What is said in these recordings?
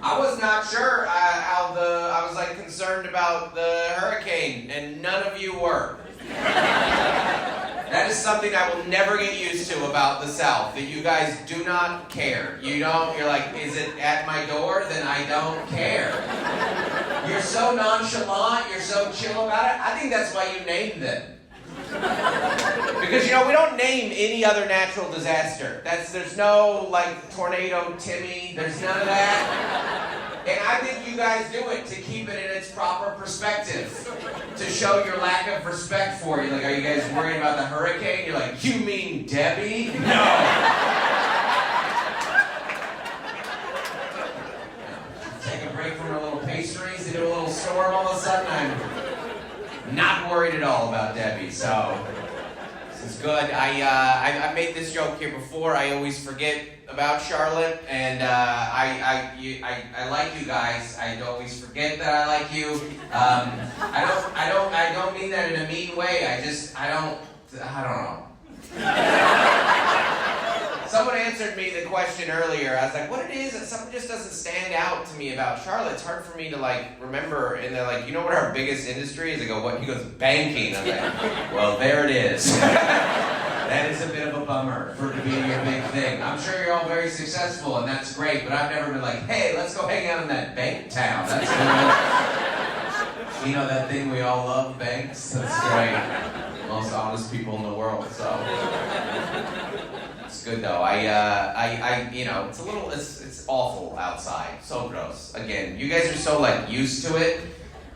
I was not sure I was like concerned about the hurricane, and none of you were. That is something I will never get used to about the South, that you guys do not care. You're like, is it at my door? Then I don't care. You're so nonchalant, you're so chill about it. I think that's why you named them. Because, you know, we don't name any other natural disaster. There's no, like, Tornado Timmy, there's none of that. And I think you guys do it to keep it in its proper perspective. To show your lack of respect for you. Like, are you guys worried about the hurricane? You're like, you mean Debbie? No. Take a break from her little pastries into a little storm all of a sudden. I'm not worried at all about Debbie, so this is good. I made this joke here before. I always forget about Charlotte, and I like you guys. I always forget that I like you. I don't mean that in a mean way. I don't know. Someone answered me the question earlier. I was like, what it is, that something just doesn't stand out to me about Charlotte. It's hard for me to, like, remember. And they're like, you know what our biggest industry is? I go, what? He goes, banking. I'm like, well, there it is. That is a bit of a bummer for it to be your big thing. I'm sure you're all very successful, and that's great, but I've never been like, hey, let's go hang out in that bank town. That's cool. You know that thing we all love, banks? That's great. Most honest people in the world, so. It's good though. You know, it's awful outside. So gross. Again, you guys are so, like, used to it.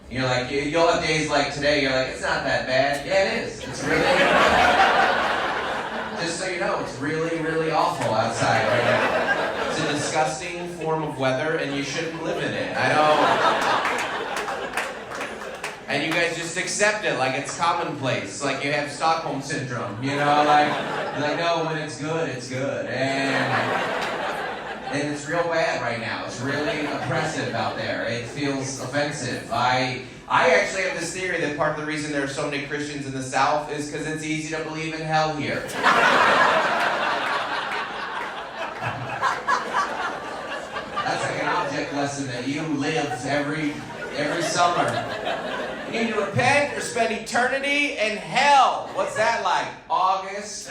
You're like, you'll have days like today, you're like, it's not that bad. Yeah, it is. It's really, just so you know, it's really, really awful outside right now. It's a disgusting form of weather, and you shouldn't live in it. I know. And you guys just accept it like it's commonplace, like you have Stockholm syndrome, you know, like, you're like, no, when it's good, it's good. And it's real bad right now. It's really oppressive out there. It feels offensive. I actually have this theory that part of the reason there are so many Christians in the South is because it's easy to believe in hell here. That's like an object lesson that you live every summer. You need to repent or spend eternity in hell. What's that like? August?